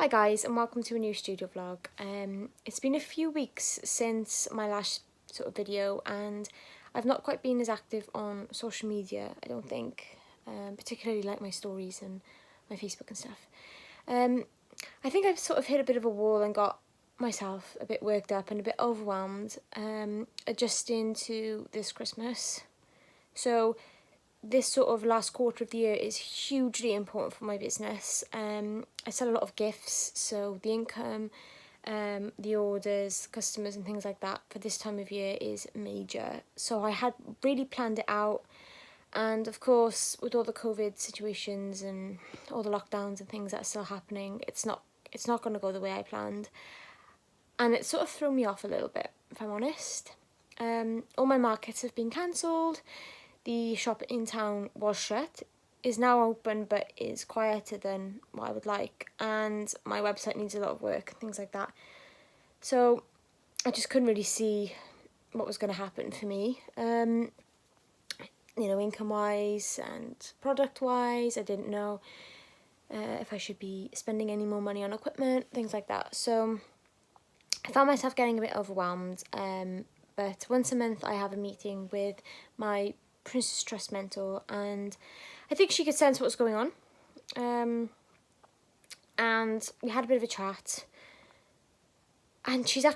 Hi guys, and welcome to a new studio vlog. It's been a few weeks since my last sort of video, and I've not quite been as active on social media, I don't think, particularly like my stories and my Facebook and stuff. I think I've sort of hit a bit of a wall and got myself a bit worked up and a bit overwhelmed adjusting to this Christmas. So this sort of last quarter of the year is hugely important for my business. I sell a lot of gifts, so the income, the orders, customers and things like that for this time of year is major. So I had really planned it out, and of course with all the COVID situations and all the lockdowns and things that are still happening, it's not going to go the way I planned, and it sort of threw me off a little bit, if I'm honest. All my markets have been cancelled. The shop in town was shut, is now open but is quieter than what I would like, and my website needs a lot of work and things like that. So I just couldn't really see what was going to happen for me. Income wise and product wise, I didn't know if I should be spending any more money on equipment, things like that. So I found myself getting a bit overwhelmed, but once a month I have a meeting with my Princess Trust mentor, and I think she could sense what was going on, and we had a bit of a chat, and she's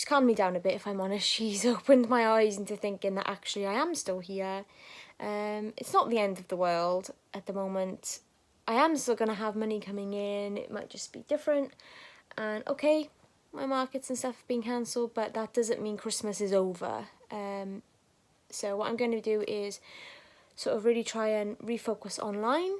calmed me down a bit, if I'm honest. She's opened my eyes into thinking that actually I am still here. It's not the end of the world at the moment. I am still going to have money coming in, it might just be different, and okay, my markets and stuff have been cancelled, but that doesn't mean Christmas is over. So what I'm going to do is sort of really try and refocus online.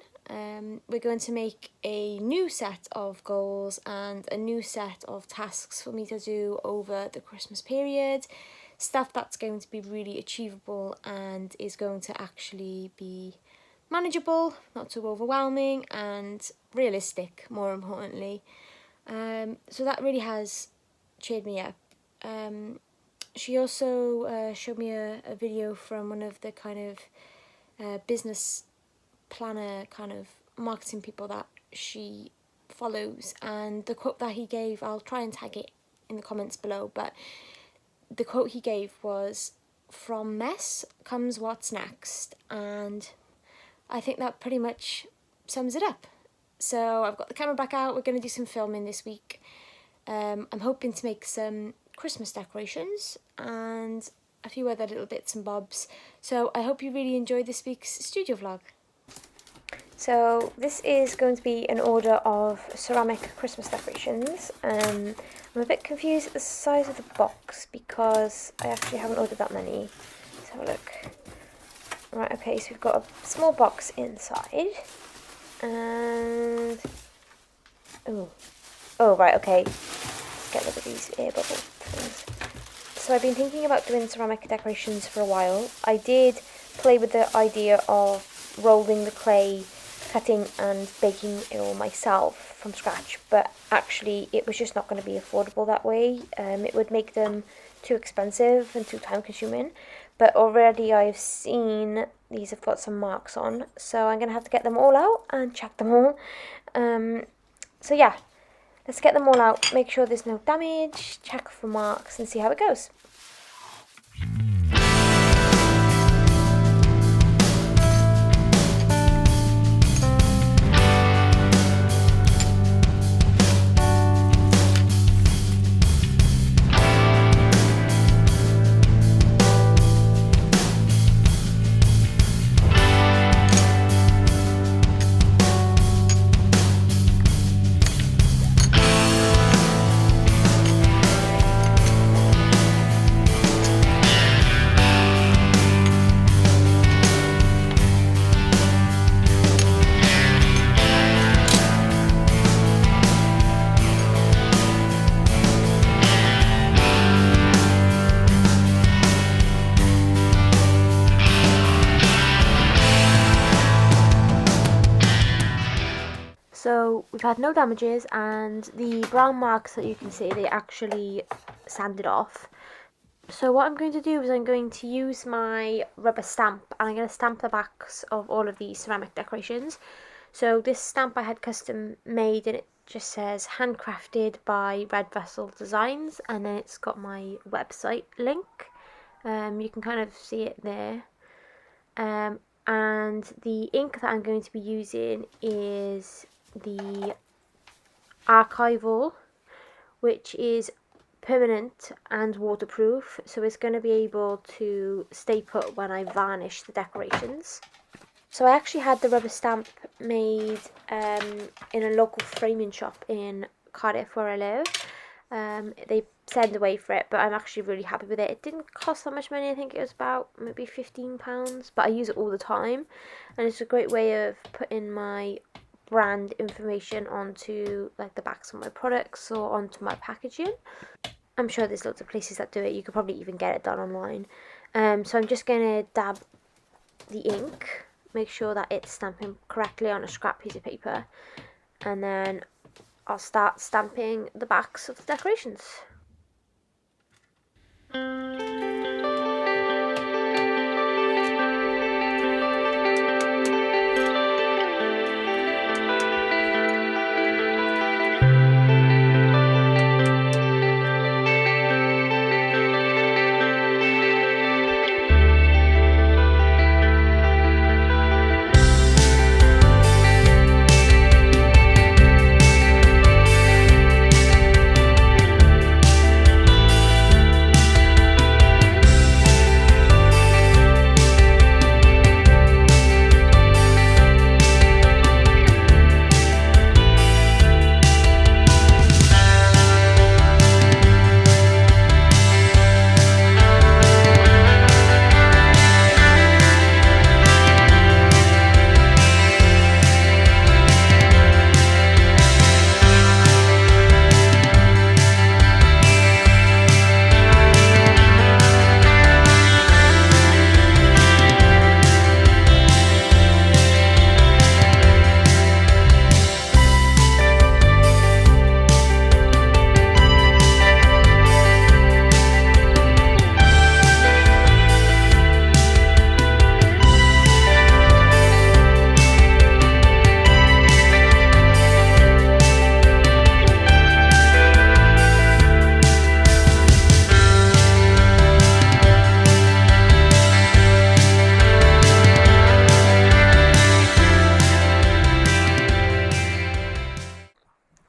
We're going to make a new set of goals and a new set of tasks for me to do over the Christmas period. Stuff that's going to be really achievable and is going to actually be manageable, not too overwhelming, and realistic, more importantly. So that really has cheered me up. She also showed me a video from one of the kind of business planner kind of marketing people that she follows, and the quote that he gave, I'll try and tag it in the comments below, but the quote he gave was, "From mess comes what's next," and I think that pretty much sums it up. So I've got the camera back out, we're going to do some filming this week. I'm hoping to make some Christmas decorations and a few other little bits and bobs. So I hope you really enjoyed this week's studio vlog. So this is going to be an order of ceramic Christmas decorations. I'm a bit confused at the size of the box because I actually haven't ordered that many. Let's have a look. Right, okay, so we've got a small box inside, and oh right, okay, let's get rid of these air bubble things. So I've been thinking about doing ceramic decorations for a while. I did play with the idea of rolling the clay, cutting and baking it all myself from scratch, but actually it was just not going to be affordable that way. It would make them too expensive and too time consuming. But already I've seen these have got some marks on, so I'm going to have to get them all out and check them all. So yeah, let's get them all out, make sure there's no damage, check for marks and see how it goes. So we've had no damages, and the brown marks that you can see, they actually sanded off. So what I'm going to do is I'm going to use my rubber stamp, and I'm going to stamp the backs of all of these ceramic decorations. So this stamp I had custom made, and it just says handcrafted by Red Vessel Designs, and then it's got my website link. You can kind of see it there. And the ink that I'm going to be using is the Archival, which is permanent and waterproof, so it's going to be able to stay put when I varnish the decorations. So I actually had the rubber stamp made in a local framing shop in Cardiff where I live. They send away for it, but I'm actually really happy with it. It didn't cost that much money. I think it was about maybe £15, but I use it all the time, and it's a great way of putting my brand information onto like the backs of my products or onto my packaging. I'm sure there's lots of places that do it. You could probably even get it done online. So I'm just going to dab the ink, make sure that it's stamping correctly on a scrap piece of paper, and then I'll start stamping the backs of the decorations.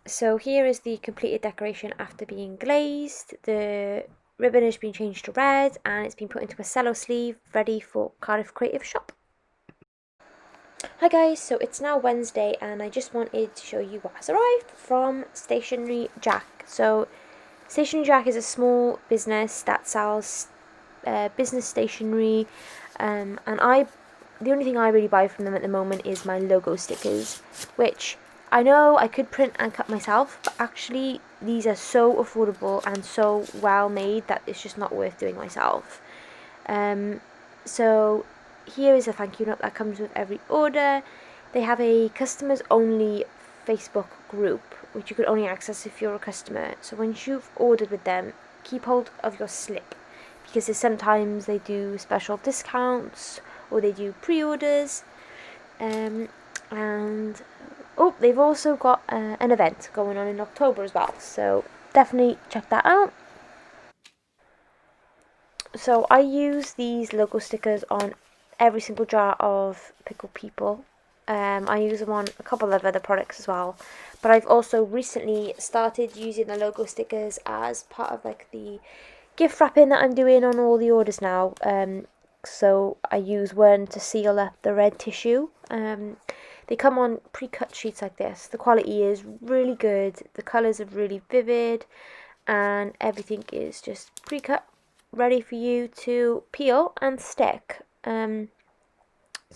So here is the completed decoration after being glazed. The ribbon has been changed to red and it's been put into a cello sleeve, ready for Cardiff Creative Shop. Hi guys, so it's now Wednesday and I just wanted to show you what has arrived from Stationery Jack. So Stationery Jack is a small business that sells business stationery, and the only thing I really buy from them at the moment is my logo stickers, which I know I could print and cut myself, but actually these are so affordable and so well made that it's just not worth doing myself. So here is a thank you note that comes with every order. They have a customers only Facebook group which you could only access if you're a customer. So once you've ordered with them, keep hold of your slip, because sometimes they do special discounts or they do pre-orders. And oh, they've also got an event going on in October as well, so definitely check that out. So I use these logo stickers on every single jar of Pickle People. I use them on a couple of other products as well, but I've also recently started using the logo stickers as part of like the gift wrapping that I'm doing on all the orders now. So I use one to seal up the red tissue. They come on pre-cut sheets like this. The quality is really good, the colours are really vivid, and everything is just pre-cut, ready for you to peel and stick. So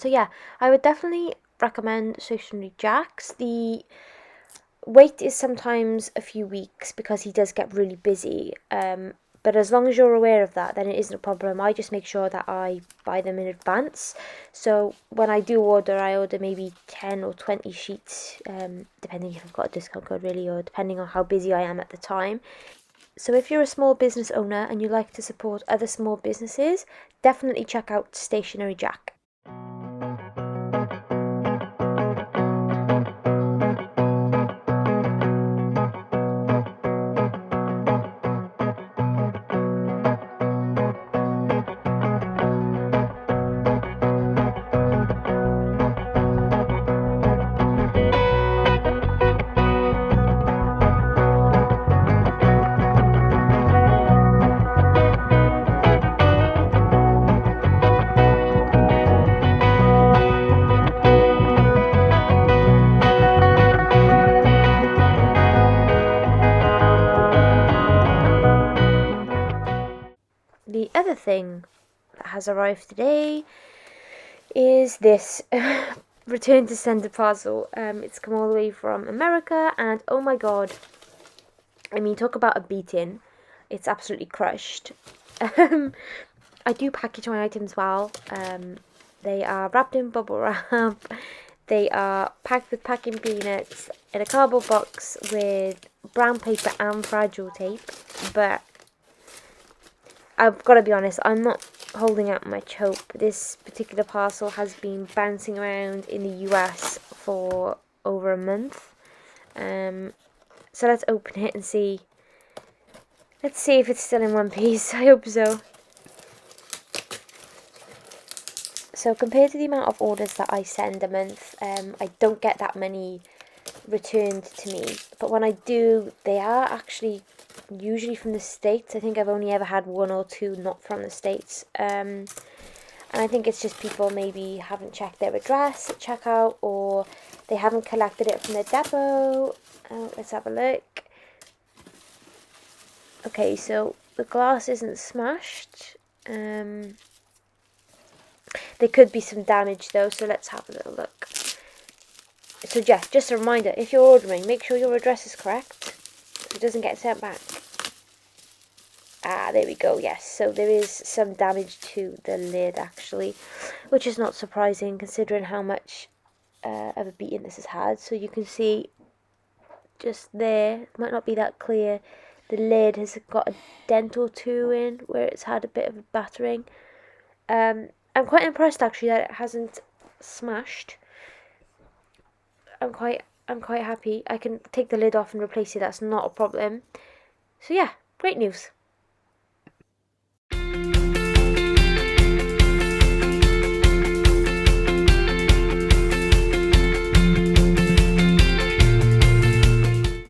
yeah, I would definitely recommend Stationery Jack's. The wait is sometimes a few weeks because he does get really busy, but as long as you're aware of that, then it isn't a problem. I just make sure that I buy them in advance, so when I do order, I order maybe 10 or 20 sheets, depending if I've got a discount code really, or depending on how busy I am at the time. So if you're a small business owner and you like to support other small businesses, definitely check out Stationery Jack. thing that has arrived today is this return to sender parcel. It's come all the way from America, and oh my god, I mean, talk about a beating. It's absolutely crushed. I do package my items well. They are wrapped in bubble wrap. They are packed with packing peanuts in a cardboard box with brown paper and fragile tape. But I've got to be honest, I'm not holding out much hope. This particular parcel has been bouncing around in the US for over a month. So let's open it and see. Let's see if it's still in one piece. I hope so. So compared to the amount of orders that I send a month, I don't get that many returned to me. But when I do, they are actually usually from the States. I think I've only ever had 1 or 2 not from the States. And I think it's just people maybe haven't checked their address at checkout, or they haven't collected it from the depot. Let's have a look. Okay, so the glass isn't smashed. There could be some damage though, so let's have a little look. So yeah, just a reminder, if you're ordering, make sure your address is correct so it doesn't get sent back. Ah, there we go, yes. So there is some damage to the lid actually, which is not surprising considering how much of a beating this has had. So you can see just there, it might not be that clear, the lid has got a dent or 2 in where it's had a bit of a battering. I'm quite impressed actually that it hasn't smashed. I'm quite happy. I can take the lid off and replace it. That's not a problem. So yeah, great news.